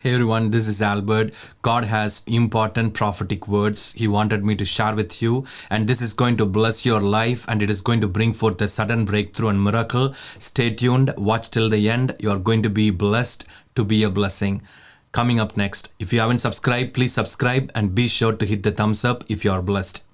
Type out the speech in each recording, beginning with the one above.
Hey everyone, this is Albert. God has important prophetic words He wanted me to share with you, and this is going to bless your life and it is going to bring forth a sudden breakthrough and miracle. Stay tuned, watch till the end. You are going to be blessed to be a blessing. Coming up next, if you haven't subscribed, please subscribe and be sure to hit the thumbs up if you are blessed.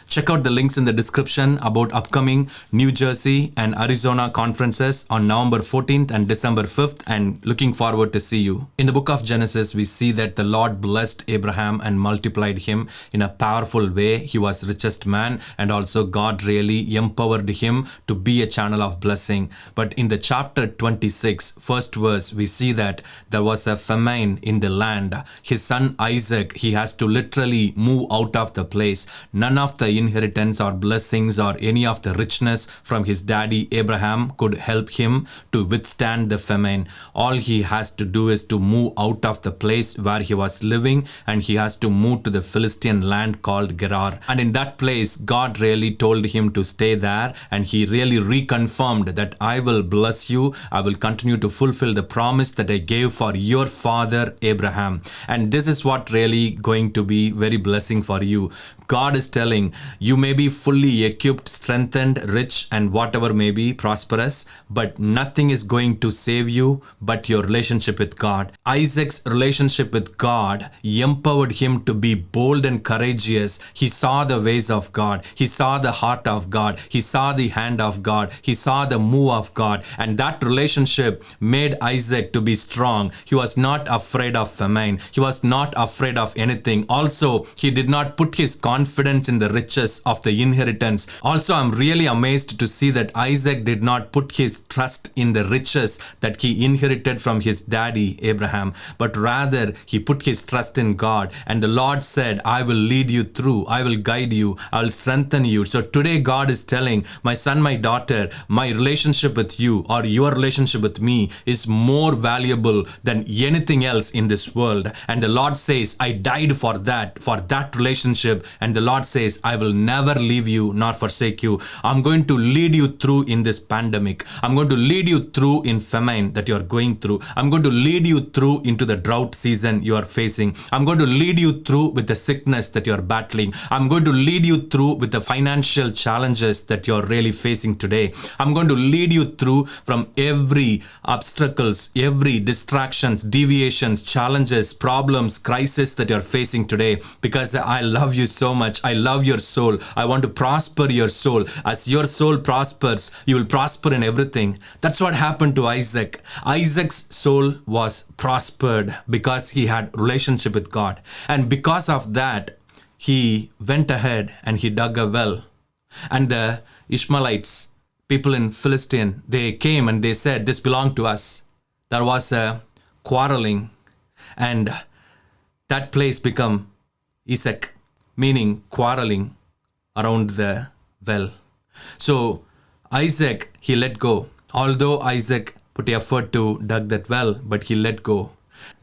Check out the links in the description about upcoming New Jersey and Arizona conferences on November 14th and December 5th, and looking forward to see you. In the book of Genesis, we see that the Lord blessed Abraham and multiplied him in a powerful way. He was richest man, and also God really empowered him to be a channel of blessing. But in the chapter 26, first verse, we see that there was a famine in the land. His son Isaac, he has to literally move out of the place. None of the inheritance or blessings or any of the richness from his daddy Abraham could help him to withstand the famine. All he has to do is to move out of the place where he was living, and he has to move to the Philistine land called Gerar. And in that place, God really told him to stay there, and he really reconfirmed that I will bless you. I will continue to fulfill the promise that I gave for your father Abraham. And this is what really going to be very blessing for you. God is telling you may be fully equipped, strengthened, rich, and whatever may be prosperous, but nothing is going to save you but your relationship with God. Isaac's relationship with God empowered him to be bold and courageous. He saw the ways of God. He saw the heart of God. He saw the hand of God. He saw the move of God. And that relationship made Isaac to be strong. He was not afraid of famine. He was not afraid of anything. Also, he did not put his confidence in the riches of the inheritance. Also, I'm really amazed to see that Isaac did not put his trust in the riches that he inherited from his daddy Abraham, but rather he put his trust in God. And the Lord said, I will lead you through, I will guide you, I will strengthen you. So today God is telling, my son, my daughter, my relationship with you or your relationship with me is more valuable than anything else in this world. And the Lord says, I died for that relationship. And the Lord says, I will never leave you nor forsake you. I'm going to lead you through in this pandemic. I'm going to lead you through in famine that you are going through. I'm going to lead you through into the drought season you are facing. I'm going to lead you through with the sickness that you are battling. I'm going to lead you through with the financial challenges that you are really facing today. I'm going to lead you through from every obstacles, every distractions, deviations, challenges, problems, crisis that you are facing today, because I love you so much. I love your soul. I want to prosper your soul. As your soul prospers, you will prosper in everything. That's what happened to Isaac. Isaac's soul was prospered because he had relationship with God. And because of that, he went ahead and he dug a well. And the Ishmaelites, people in Philistine, they came and they said, this belonged to us. There was a quarreling, and that place became Isaac, meaning quarreling around the well. So Isaac, he let go. Although Isaac put effort to dug that well, but he let go.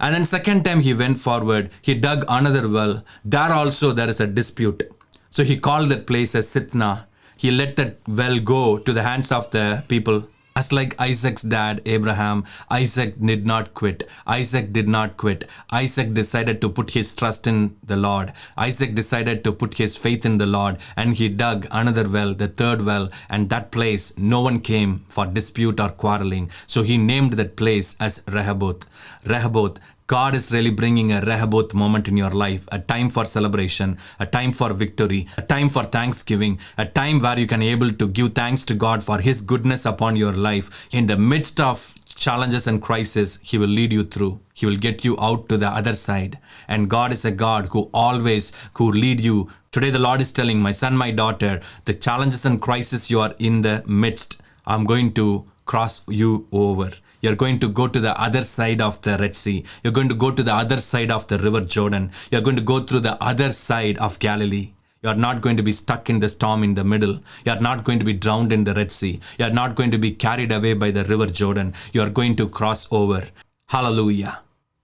And then second time he went forward, he dug another well. There also there is a dispute. So he called that place as Sitna. He let that well go to the hands of the people. As like Isaac's dad, Abraham, Isaac did not quit. Isaac did not quit. Isaac decided to put his trust in the Lord. Isaac decided to put his faith in the Lord, and he dug another well, the third well, and that place, no one came for dispute or quarreling. So he named that place as Rehoboth. Rehoboth. God is really bringing a Rehoboth moment in your life, a time for celebration, a time for victory, a time for thanksgiving, a time where you can able to give thanks to God for His goodness upon your life. In the midst of challenges and crisis, He will lead you through. He will get you out to the other side. And God is a God who lead you. Today the Lord is telling, my son, my daughter, the challenges and crisis you are in the midst, I'm going to cross you over. You're going to go to the other side of the Red Sea. You're going to go to the other side of the River Jordan. You're going to go through the other side of Galilee. You're not going to be stuck in the storm in the middle. You're not going to be drowned in the Red Sea. You're not going to be carried away by the River Jordan. You're going to cross over. Hallelujah.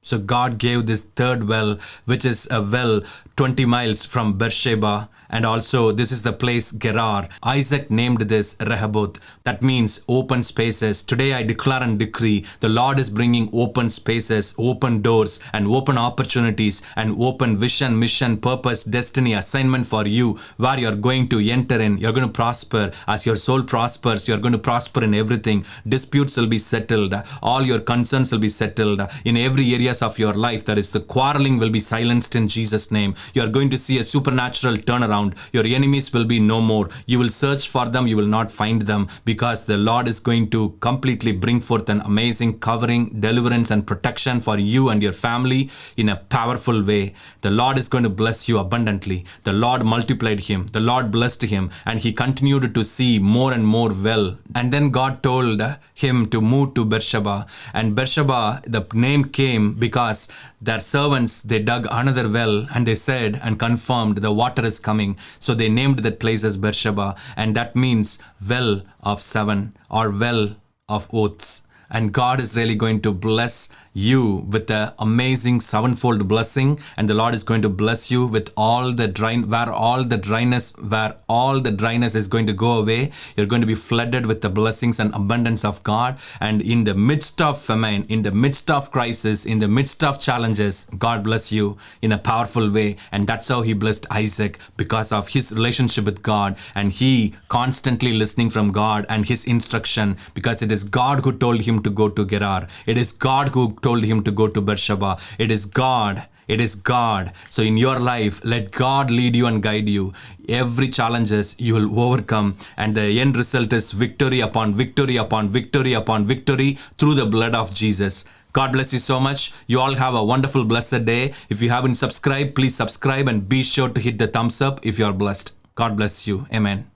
So God gave this third well, which is a well 20 miles from Beersheba. And also, this is the place Gerar. Isaac named this Rehoboth. That means open spaces. Today I declare and decree the Lord is bringing open spaces, open doors, and open opportunities, and open vision, mission, purpose, destiny, assignment for you, where you're going to enter in. You're going to prosper. As your soul prospers, you're going to prosper in everything. Disputes will be settled. All your concerns will be settled. In every areas of your life, that is, the quarreling will be silenced in Jesus' name. You are going to see a supernatural turnaround. Your enemies will be no more. You will search for them, you will not find them, because the Lord is going to completely bring forth an amazing covering, deliverance, and protection for you and your family in a powerful way. The Lord is going to bless you abundantly. The Lord multiplied him. The Lord blessed him, and he continued to see more and more well. And then God told him to move to Beersheba. And Beersheba, the name came because their servants, they dug another well, and they said and confirmed the water is coming. So they named that place as Beersheba, and that means well of seven, or well of oaths. And God is really going to bless you with the amazing sevenfold blessing, and the Lord is going to bless you with all the where all the dryness is going to go away. You're going to be flooded with the blessings and abundance of God. And in the midst of famine, in the midst of crisis, in the midst of challenges, God bless you in a powerful way. And that's how he blessed Isaac, because of his relationship with God, and he constantly listening from God and his instruction, because it is God who told him to go to Gerar. It is God who told him to go to Beersheba. It is God. It is God. So in your life, let God lead you and guide you. Every challenges you will overcome, and the end result is victory upon victory upon victory upon victory through the blood of Jesus. God bless you so much. You all have a wonderful, blessed day. If you haven't subscribed, please subscribe, and be sure to hit the thumbs up if you are blessed. God bless you. Amen.